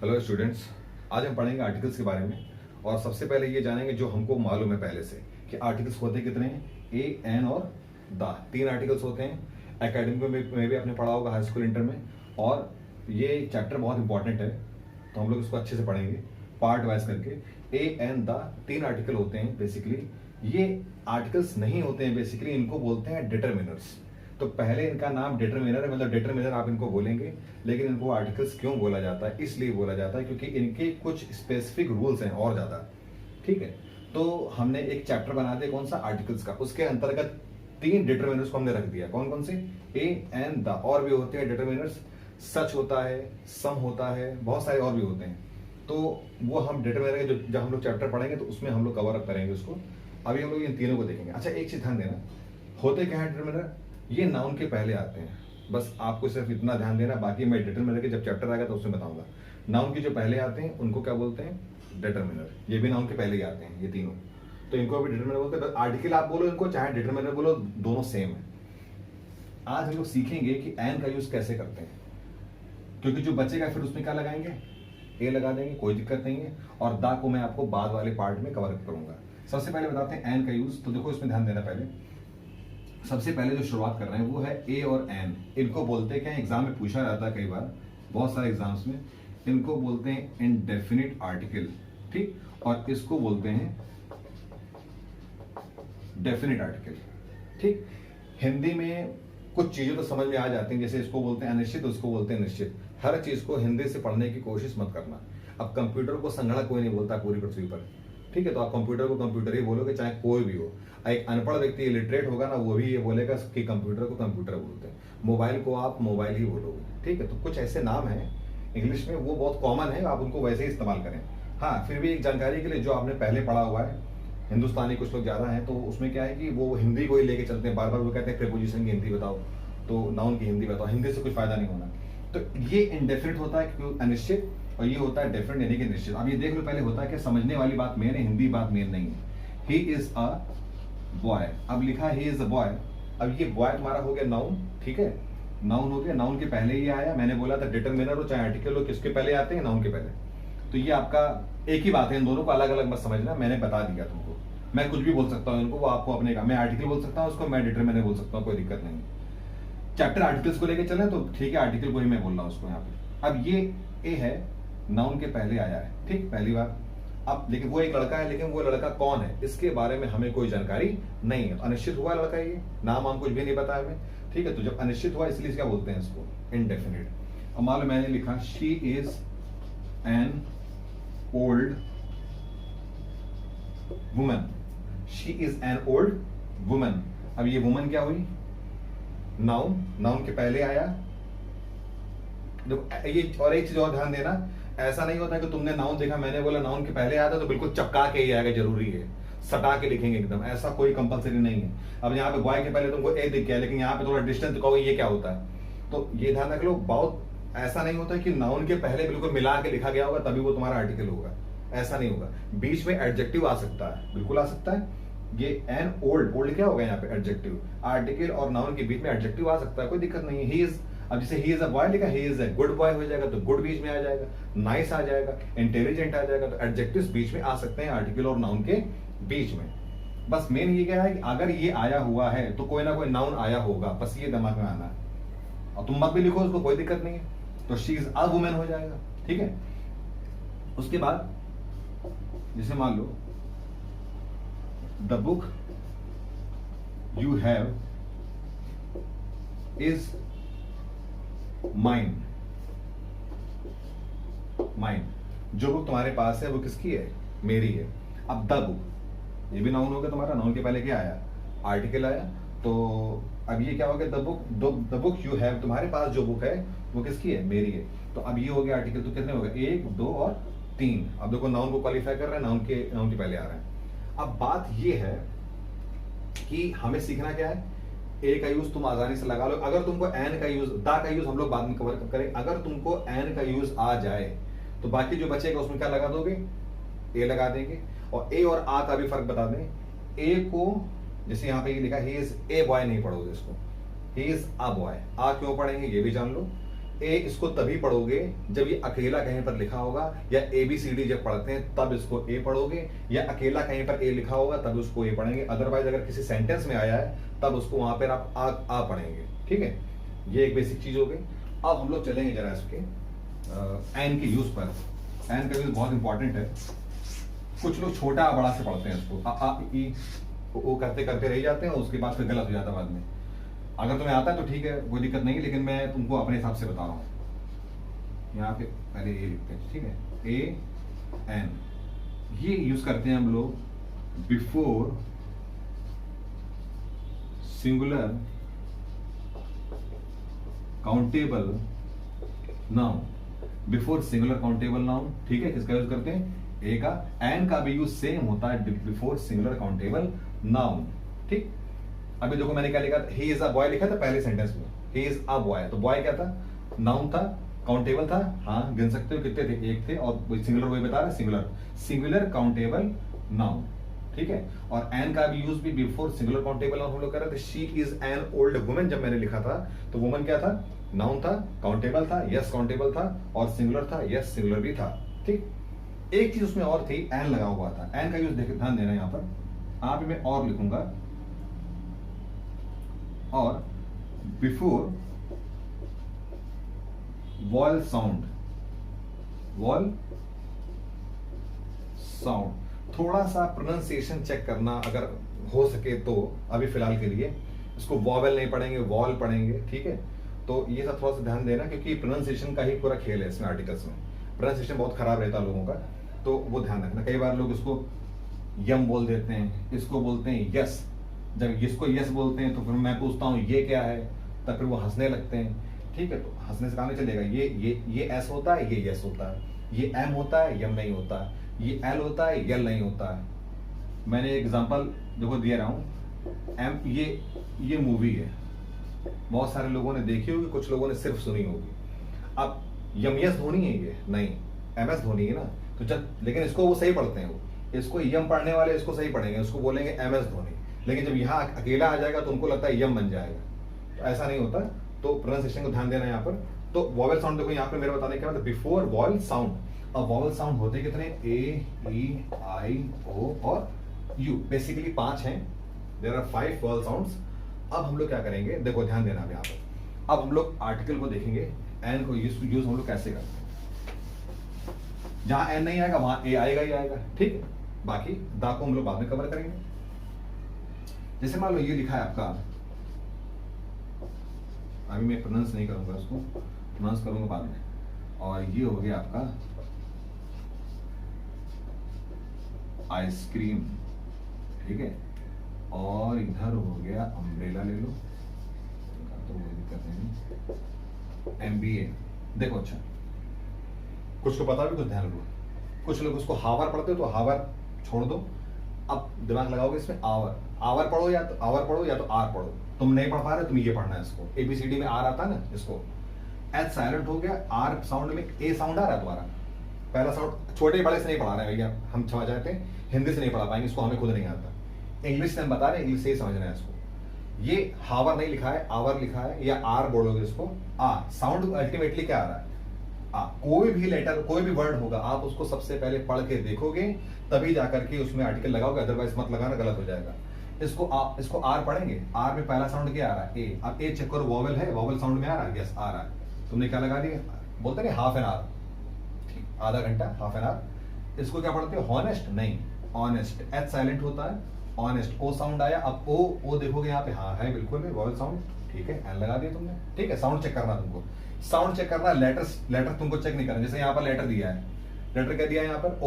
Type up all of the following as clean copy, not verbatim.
Hello students, आज हम पढ़ेंगे आर्टिकल्स के बारे में। और सबसे पहले ये जानेंगे जो हमको मालूम है पहले से कि आर्टिकल्स होते कितने हैं। ए, एन और द, तीन आर्टिकल्स होते हैं। एकेडमिक में भी आपने पढ़ा होगा, हाई स्कूल इंटर में। और ये चैप्टर बहुत इंपॉर्टेंट है, तो हम लोग इसको अच्छे से पढ़ेंगे पार्ट वाइज करके। ए, एन, द तीन आर्टिकल होते हैं बेसिकली। ये आर्टिकल्स नहीं होते हैं बेसिकली, इनको बोलते हैं डिटरमिनर्स। तो पहले इनका नाम डिटरमिनर है, मतलब डिटरमिनर आप इनको बोलेंगे, लेकिन इनको आर्टिकल्स क्यों बोला जाता है, इसलिए बोला जाता है क्योंकि इनके कुछ स्पेसिफिक रूल्स हैं और ज्यादा। ठीक है, तो हमने एक चैप्टर बना दिया कौन सा, आर्टिकल्स का। उसके अंतर्गत तीन डिटरमिनर्स को हमने रख दिया। कौन कौन से, ए, एन, द। और भी होते हैं डिटरमिनर्स, सच होता है, सम होता है, बहुत सारे और भी होते हैं। तो वो हम डिटरमिनर के जब हम लोग चैप्टर पढ़ेंगे तो उसमें हम लोग कवर अप करेंगे उसको। अभी हम लोग इन तीनों को देखेंगे। अच्छा, एक चीज ध्यान देना, होते क्या है डिटरमिनर, ये नाउन के पहले आते हैं। बस आपको सिर्फ इतना ध्यान देना, बाकी मैं डिटरमिनर के जब चैप्टर आएगा तो उसमें बताऊंगा। नाउन के जो पहले आते हैं उनको क्या बोलते हैं, डिटरमिनर। ये भी नाउन के पहले ही आते हैं ये तीनों, तो इनको भी डिटरमिनर बोलते हैं। आर्टिकल आप बोलो इनको, चाहे डिटरमिनर बोलो, दोनों सेम है। आज हम लोग सीखेंगे कि एन का यूज कैसे करते हैं, क्योंकि जो बचेगा फिर उसमें क्या लगाएंगे, ए लगा देंगे, कोई दिक्कत नहीं है। और दा को मैं आपको बाद वाले पार्ट में कवर करूंगा। सबसे पहले बताते हैं एन का यूज। तो देखो इसमें ध्यान देना, पहले सबसे पहले जो शुरुआत कर रहे हैं वो है ए और एन। इनको बोलते हैं क्या, एग्जाम में पूछा जाता है कई बार, बहुत सारे एग्जाम्स में। इनको बोलते हैं इंडेफिनिट आर्टिकल, ठीक। और इसको बोलते हैं डेफिनिट आर्टिकल, ठीक। हिंदी में कुछ चीजें तो समझ में आ जाती हैं, जैसे इसको बोलते हैं अनिश्चित, उसको बोलते हैं निश्चित। हर चीज को हिंदी से पढ़ने की कोशिश मत करना। अब कंप्यूटर को संगणक कोई नहीं बोलता पूरी पृथ्वी पर, ठीक है। तो आप कंप्यूटर को कंप्यूटर ही बोलोगे, चाहे कोई भी हो। एक अनपढ़ व्यक्ति इलिटरेट होगा ना, वो भी ये बोलेगा कि कंप्यूटर को कंप्यूटर बोलते हैं, मोबाइल को आप मोबाइल ही बोलोगे, ठीक है। तो कुछ ऐसे नाम हैं इंग्लिश में, वो बहुत कॉमन है, आप उनको वैसे ही इस्तेमाल करें। हाँ, फिर भी एक जानकारी के लिए, जो आपने पहले पढ़ा हुआ है, हिंदुस्तानी कुछ लोग ज्यादा हैं, तो उसमें क्या है कि वो हिंदी को ही लेके चलते हैं, बार बार वो कहते हैं प्रीपोजिशन की हिंदी बताओ, तो नाउन की हिंदी बताओ। हिंदी से कुछ फायदा नहीं होना। तो ये इंडेफिनिट होता है क्योंकि अनिश्चित, और ये होता है डेफिनेट यानी कि निश्चित। अब ये देख लो, पहले होता है कि समझने वाली बात मेन है, हिंदी बात मेन नहीं है। ही इज अ बॉय, अब लिखा ही इज अ बॉय। अब ये बॉय तुम्हारा हो गया नाउन, ठीक है। नाउन हो गया, नाउन के पहले ही आया। मैंने बोला था डिटरमिनर हो चाहे आर्टिकल हो, किसके पहले आते हैं, नाउन के पहले। तो ये आपका एक ही बात है, इन दोनों को अलग अलग मत समझना, मैंने बता दिया तुमको। मैं कुछ भी बोल सकता हूँ इनको, वो आपको अपने का। मैं आर्टिकल बोल सकता हूँ उसको, मैं डिटरमिनर बोल सकता हूँ, कोई दिक्कत नहीं। चैप्टर आर्टिकल्स को लेके चले तो ठीक है, आर्टिकल को ही मैं बोल रहा हूँ उसको यहाँ पे। अब ये ए है, नाउन के पहले आया है, ठीक, पहली बार। अब लेकिन वो एक लड़का है, लेकिन वो लड़का कौन है इसके बारे में हमें कोई जानकारी नहीं है। अनिश्चित हुआ लड़का, ये नाम हम कुछ भी नहीं पता हमें, ठीक है। तो जब अनिश्चित हुआ, इसलिए क्या बोलते हैं इसको, इनडेफिनिट। अब मान लो मैंने लिखा she is an old woman, she is an old woman. अब ये वुमन क्या हुई, नाउन, नाउन के पहले आया। देखो ये, और एक चीज और ध्यान देना, ऐसा नहीं होता कि तुमने नाउन देखा, मैंने बोला नाउन के पहले आया था तो बिल्कुल चपका के ही आएगा, जरूरी है सटा के लिखेंगे एकदम, ऐसा कोई कंपलसरी नहीं है। अब यहाँ पे बॉय के पहले तुमको ए दिख गया, लेकिन यहाँ पे थोड़ा डिस्टेंस कहोगे ये क्या होता है, तो ये ध्यान रख लो। बहुत ऐसा नहीं होता कि नाउन के पहले बिल्कुल मिला के लिखा गया होगा तभी वो तुम्हारा आर्टिकल होगा, ऐसा नहीं होगा। बीच में एडजेक्टिव आ सकता है, बिल्कुल आ सकता है। ये एन ओल्ड, ओल्ड क्या होगा यहाँ पे, एडजेक्टिव। आर्टिकल और नाउन के बीच में एडजेक्टिव आ सकता है, कोई दिक्कत नहीं है। ही इज, अब जैसे ही इज अ बॉय लिखा, he is a good boy हो जाएगा तो गुड बीच में आ जाएगा, नाइस आ जाएगा, इंटेलिजेंट आ जाएगा। तो एडजेक्टिव्स बीच में आ सकते हैं आर्टिकल और नाउन के बीच में। बस मेन ये क्या है कि अगर ये आया हुआ है तो कोई ना कोई नाउन आया होगा, बस ये दिमाग में आना है। और तुम मत भी लिखो उसको, कोई दिक्कत नहीं है। तो शी इज अ वुमेन हो जाएगा, ठीक है। उसके बाद जैसे मान लो the book you have is mine, mine, जो बुक तुम्हारे पास है वो किसकी है, मेरी है। अब द बुक, ये भी नाउन हो गया तुम्हारा, नाउन के पहले क्या आया, आर्टिकल आया। तो अब ये क्या हो गया, the book, the book you have, तुम्हारे पास जो बुक है वो किसकी है, मेरी है। तो अब ये हो गया आर्टिकल, तो कितने हो गए, 1, 2 और 3। अब देखो नाउन को क्वालिफाई कर रहे हैं, नाउन के पहले आ रहे हैं। अब बात ये है कि हमें सीखना क्या है, ए का यूज तुम आसानी से लगा लो। अगर तुमको एन का यूज, दा का यूज हम लोग बाद में कवर करें। अगर तुमको एन का यूज आ जाए तो बाकी जो बचेगा उसमें क्या लगा दोगे, ए लगा देंगे। और ए और आ का भी फर्क बता दें। ए को जैसे यहाँ पे ये लिखा ही इज ए बॉय, नहीं पढ़ोगे इसको, ही इज अ बॉय। आ क्यों पढ़ेंगे ये भी जान लो। ए इसको तभी पढ़ोगे जब ये अकेला कहीं पर लिखा होगा, या ABCD जब पढ़ते हैं तब इसको ए पढ़ोगे, या अकेला कहीं पर ए लिखा होगा तब उसको ए पढ़ेंगे। अदरवाइज अगर किसी सेंटेंस में आया है तब उसको वहां पर आप आ पढ़ेंगे। ठीक है, ये एक बेसिक चीज हो गई। अब हम लोग चलेंगे जरा इसके एन के यूज पर। एन का यूज बहुत इंपॉर्टेंट है। कुछ लोग छोटा बड़ा से पढ़ते हैं इसको, आ ई वो करते करते रह जाते हैं, उसके बाद फिर गलत हो जाता है बाद में। अगर तुम्हें आता है तो ठीक है, कोई दिक्कत नहीं है, लेकिन मैं तुमको अपने हिसाब से बता रहा हूँ। यहाँ पे पहले ए लिखते हैं, ठीक है, ए एन, ये यूज करते हैं हम लोग before singular countable noun. Before singular countable noun, ठीक है, किसका यूज करते हैं, ए का। एन का भी यूज सेम होता है बिफोर सिंगुलर काउंटेबल नाउन। ठीक, अभी देखो मैंने क्या लिखा था, ही इज अ बॉय लिखा था पहले सेंटेंस में, ही इज अ बॉय, तो बॉय क्या था, नाउन था, काउंटेबल था, हाँ गिन सकते हो कितने थे, एक थे, और सिंगुलर वही बता रहा है, सिंगुलर, सिंगुलर काउंटेबल नाउन। ठीक है, और एन का भी यूज भी बिफोर सिंगुलर काउंटेबल नाउन हम लोग कर रहे थे। She is an old woman जब मैंने लिखा था तो वुमन क्या था, नाउन था, काउंटेबल था, यस काउंटेबल था, और सिंगुलर था, यस सिंगुलर भी था। ठीक, एक चीज उसमें और थी, एन लगा हुआ था। एन का यूज देखिए, ध्यान देना, यहां पर आप मैं और लिखूंगा, और before wall sound, wall sound, थोड़ा सा प्रोनाउंसिएशन चेक करना अगर हो सके तो। अभी फिलहाल के लिए इसको वॉवेल नहीं पढ़ेंगे, वॉल पढ़ेंगे। ठीक है, तो ये सब थोड़ा सा ध्यान देना, क्योंकि प्रोनाउंसिएशन का ही पूरा खेल है इसमें। आर्टिकल्स में प्रोनाउंसिएशन बहुत खराब रहता है लोगों का, तो वो ध्यान रखना। कई बार लोग इसको यम बोल देते हैं, इसको बोलते हैं यस। जब इसको यस बोलते हैं तो फिर मैं पूछता हूँ ये क्या है, तब फिर वो हंसने लगते हैं। ठीक है, तो हंसने से काम नहीं चलेगा। ये एस होता है, ये यस होता है, ये एम होता है, यम नहीं होता, ये एल होता है, यल नहीं होता है। मैंने एग्जांपल देखो दे रहा हूँ, एम, ये मूवी है, बहुत सारे लोगों ने देखी होगी, कुछ लोगों ने सिर्फ सुनी होगी। अब यम यस धोनी है ये, नहीं MS धोनी है ना, तो जब, लेकिन इसको वो सही पढ़ते हैं, वो इसको यम पढ़ने वाले इसको सही पढ़ेंगे, उसको बोलेंगे MS धोनी। लेकिन जब यहाँ अकेला आ जाएगा तो उनको लगता है यम बन जाएगा, तो ऐसा नहीं होता। तो प्रोनाउंसिएशन को ध्यान देना यहाँ पर। तो वॉवेल साउंड देखो यहाँ पे मेरे बताने के बाद बिफोर वॉवेल साउंड। अब वॉवेल साउंड होते कितने, A E I O और U, बेसिकली 5 हैं। There are 5 vowel sounds. अब हम लोग क्या करेंगे, देखो ध्यान देना यहाँ पर। अब हम लोग आर्टिकल को देखेंगे, एन को यूज हम लोग कैसे करते हैं। जहां एन नहीं आएगा वहां ए आएगा ही आएगा। ठीक है, बाकी दा को हम लोग बाद में कवर करेंगे। जैसे मान लो ये लिखा है आपका, अभी मैं प्रोनाउंस नहीं करूंगा, उसको प्रोनाउंस करूंगा बाद में। और ये हो गया आपका आइसक्रीम, ठीक है, और इधर हो गया अम्ब्रेला, ले लो तो वो दिक्कत नहीं। MBA देखो, अच्छा कुछ को पता भी, कुछ ध्यान रखो। कुछ लोग उसको हावर पढ़ते हो तो हावर छोड़ दो, अब दिमाग लगाओगे इसमें आवर। आवर पढ़ो या तो आवर पढ़ो या तो आर पढ़ो। तुम नहीं पढ़ पा रहे, तुम ये पढ़ना है इसको। ABCD में आर आता है ना, इसको एच साइलेंट हो गया, आर साउंड में ए साउंड आ रहा है तुम्हारा। पहला साउंड छोटे बड़े से नहीं पढ़ा रहे हैं भैया, हम समझ जाते हैं, हिंदी से नहीं पढ़ा पाएंगे, इसको हमें खुद नहीं आता। इंग्लिश से हम बता रहे हैं, इंग्लिश से ही समझना है इसको। ये हावर नहीं लिखा है, आवर लिखा है, या आर बोलोगे इसको। आ साउंड अल्टीमेटली क्या आ रहा है, कोई भी लेटर, कोई भी वर्ड होगा, आप उसको सबसे पहले पढ़ के देखोगे तभी जाकर के उसमें आर्टिकल लगाओगे, अदरवाइज मत लगाना, गलत हो जाएगा। इसको आर पढ़ेंगे, आर में पहला साउंड क्या आ रहा है, ए। अब ए चेक करो, वॉवेल है, वॉवेल साउंड में आ रहा है, यस आ रहा है। तुमने क्या लगा दिया, बोलते नहीं हाफ एन आवर, आधा घंटा, हाफ एन आवर। इसको क्या पढ़ते हो, हॉनेस्ट नहीं, ऑनेस्ट। एच साइलेंट होता है, ऑनेस्ट। ओ साउंड आया, अब ओ देखोगे यहाँ पे, हाँ है बिल्कुल वॉवेल साउंड, ठीक है, एन लगा दिया तुमने। ठीक है, साउंड चेक करना तुमको, साउंड चेक करना, लेटर तुमको चेक नहीं करना। जैसे यहाँ पर लेटर दिया है, लेटर क्या दिया है यहाँ पर,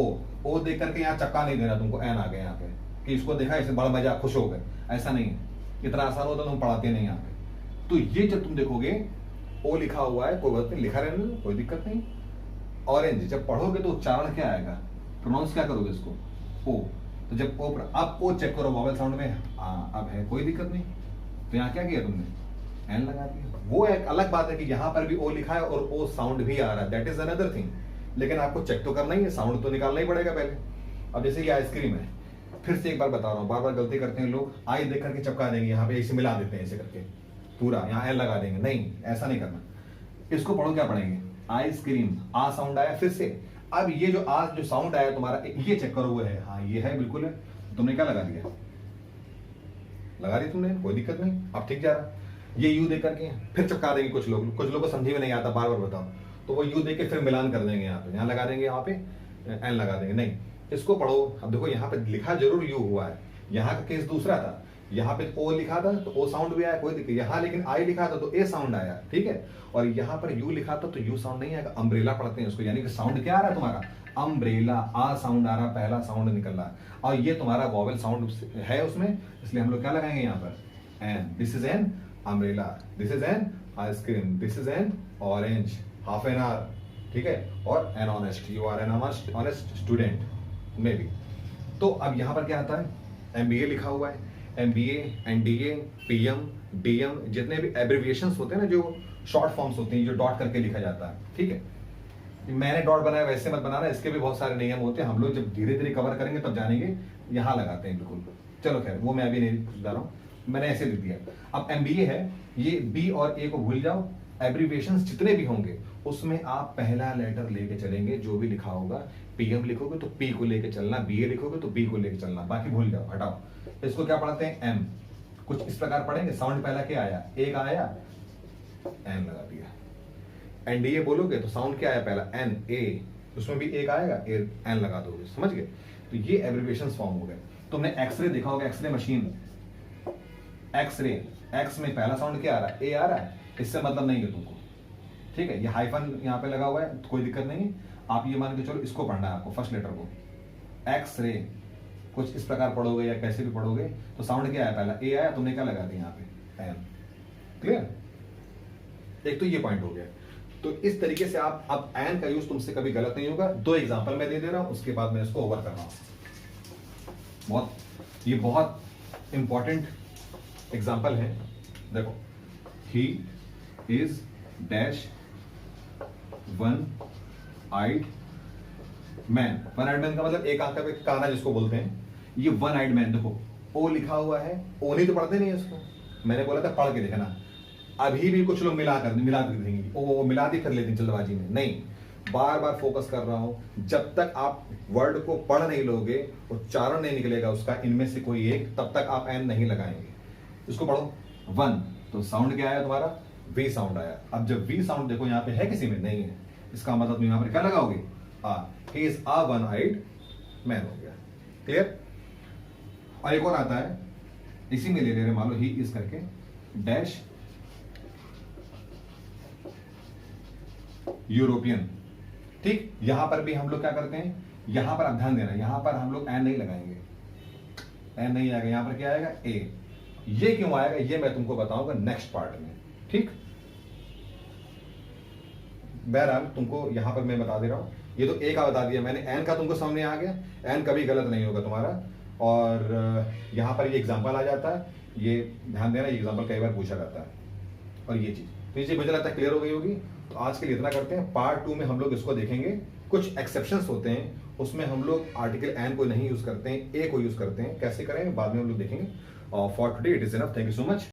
ओ देख करके यहाँ चक्का नहीं देना तुमको, एन आ गया यहाँ पे, कि इसको देखा इसे बड़ा मजा, खुश हो गए, ऐसा नहीं है। इतना आसान होता तुम पढ़ाते नहीं यहाँ पे। तो ये जब तुम देखोगे ओ लिखा हुआ है, कोई बात नहीं, लिखा रहने दो, कोई दिक्कत नहीं। ऑरेंज जब पढ़ोगे तो उच्चारण क्या आएगा, प्रोनाउंस क्या करोगे इसको, ओ। तो जब ओ, अब ओ चेक करो वॉवेल साउंड में, अब है, कोई दिक्कत नहीं। तो यहाँ क्या किया तुमने, एन लगा दिया। वो एक अलग बात है कि यहाँ पर भी ओ लिखा है और ओ साउंड भी आ रहा है, दैट इज अनदर थिंग। लेकिन आपको चेक तो करना ही है, साउंड तो निकालना ही पड़ेगा पहले। अब जैसे ये आइसक्रीम है, फिर से एक बार बता रहा हूँ, बार बार गलती करते हैं लोग, आई देख करके चपका देंगे, यहाँ पे ऐसे मिला देते हैं ऐसे करके, पूरा यहाँ एल लगा देंगे, नहीं ऐसा नहीं करना। इसको पढ़ो, क्या पढ़ेंगे, आइसक्रीम, आ साउंड आया फिर से। अब ये जो आ जो साउंड आया तुम्हारा, ये चेक करो, वो है, हाँ ये है बिल्कुल है। तुमने क्या लगा दिया, लगा दी तुमने, कोई दिक्कत नहीं, अब ठीक जा रहा। ये यू दे करके फिर चिपका देंगे कुछ लोग, कुछ लोगों को समझी में नहीं आता, बार बार बताओ, तो वो यू दे के फिर मिलान कर देंगे, यहाँ पे यहाँ लगा देंगे, यहाँ पे एन लगा देंगे। नहीं, इसको पढ़ो। अब देखो यहाँ पे लिखा जरूर यू हुआ है, यहाँ का केस दूसरा था, यहाँ पे ओ लिखा था तो ओ साउंड भी आया, कोई दिक्कत। यहाँ लेकिन आई लिखा था तो ए साउंड आया, ठीक है। और यहाँ पर यू लिखा था तो यू साउंड नहीं आएगा, अम्ब्रेला पढ़ते हैं उसको, यानी कि साउंड क्या आ रहा है तुम्हारा, अम्ब्रेला, आ साउंड आ रहा, पहला साउंड निकल रहा है, और ये तुम्हारा वॉवेल साउंड है उसमें, इसलिए हम लोग क्या लगाएंगे यहाँ पर, an. This is an umbrella, this is an ice cream, this is an orange, half an hour, ठीक है, और an honest, you are an honest student maybe. तो अब यहाँ पर क्या आता है, एमबीए लिखा हुआ है, एमबीए, एनडीए, पीएम, डीएम, जितने भी एब्रिविएशंस होते हैं ना, जो शॉर्ट फॉर्म्स होती हैं, जो डॉट करके लिखा जाता है, ठीक है। मैंने डॉट बनाया वैसे मत बनाना, इसके भी बहुत सारे नियम होते हैं, हम लोग जब धीरे धीरे कवर करेंगे तब जानेंगे, यहाँ लगाते हैं बिल्कुल। चलो खैर, वो मैं अभी नहीं बता रहा हूँ, मैंने ऐसे लिख दिया। अब एमबीए है, ये बी और ए को भूल जाओ, एब्रिविएशंस जितने भी होंगे उसमें आप पहला लेटर लेके चलेंगे, जो भी लिखा होगा, पीएम लिखोगे तो पी को लेके चलना, बीए लिखोगे तो बी को लेके चलना, बाकी भूल जाओ, हटाओ। इसको क्या पढ़ते हैं, एम। कुछ इस प्रकार पढ़ेंगे, साउंड पहला क्या आया, ए का आया, एन लगा दिया। एनडीए बोलोगे तो साउंड क्या आया पहला, एन, ए, उसमें भी एक आएगा, एन लगा दोगे, समझ गए। तो ये एब्रिविएशंस फॉर्म हो गए। तुमने एक्सरे देखा होगा, एक्सरे मशीन, एक्सरे, एक्स में पहला साउंड क्या आ रहा है, ए आ रहा है, इससे मतलब नहीं है तुमको, ठीक है। ये हाइफन यहाँ पे लगा हुआ है तो कोई दिक्कत नहीं, आप ये मान के चलो इसको पढ़ना है आपको, फर्स्ट लेटर को, एक्सरे। कुछ इस प्रकार पढ़ोगे या कैसे भी पढ़ोगे तो साउंड क्या आया पहला, ए आया, तुमने क्या लगा दिया यहाँ पे, एन। क्लियर। एक तो ये पॉइंट हो गया। तो इस तरीके से आप, अब एन का यूज तुमसे कभी गलत नहीं होगा। दो एग्जांपल मैं दे दे रहा हूं, उसके बाद मैं इसको ओवर कर रहा हूं। ये बहुत इंपॉर्टेंट एग्जांपल है। देखो, he is dash one eyed man. One eyed man का मतलब एक आंख का काना जिसको बोलते हैं, ये वन आइड मैन। देखो ओ लिखा हुआ है, ओ नहीं तो पढ़ते नहीं है इसको, मैंने बोला था पढ़ के देखना। अभी भी कुछ लोग मिला कर देंगे, ओ मिला दी कर लेते जल्दबाजी में, नहीं, बार बार फोकस कर रहा हूं। जब तक आप वर्ड को पढ़ नहीं लोगे, उच्चारण नहीं निकलेगा उसका इनमें से कोई एक, तब तक आप एन नहीं लगाएंगे। इसको पढ़ो, वन, तो साउंड क्या आया तुम्हारा, वी साउंड आया। अब जब वी साउंड देखो यहाँ पे है, किसी में नहीं है, इसका मतलब तुम यहाँ पर क्या लगाओगे, आ, he is a one eyed man हो गया। क्लियर। और एक और आता है, इसी में ले रहे, मान लो ही इज करके डैश यूरोपियन, ठीक। यहां पर भी हम लोग क्या करते हैं, यहां पर आप ध्यान देना, यहां पर हम लोग एन नहीं लगाएंगे, एन नहीं आएगा, यहां पर क्या आएगा, ए। ये क्यों आएगा ये मैं तुमको बताऊंगा नेक्स्ट पार्ट में, ठीक। बहरहाल तुमको यहां पर मैं बता दे रहा हूं, ये तो ए का बता दिया मैंने, एन का तुमको सामने आ गया, एन कभी गलत नहीं होगा तुम्हारा। और यहां पर ये एग्जाम्पल आ जाता है, ये ध्यान देना, ये एग्जाम्पल कई बार पूछा जाता है। और ये चीज, तो ये चीज मुझे लगता है क्लियर हो गई होगी। तो आज के लिए इतना करते हैं, पार्ट 2 में हम लोग इसको देखेंगे। कुछ एक्सेप्शंस होते हैं, उसमें हम लोग आर्टिकल एन को नहीं यूज करते हैं, ए को यूज करते हैं, कैसे करें बाद में हम लोग देखेंगे। For today it is enough, thank you so much.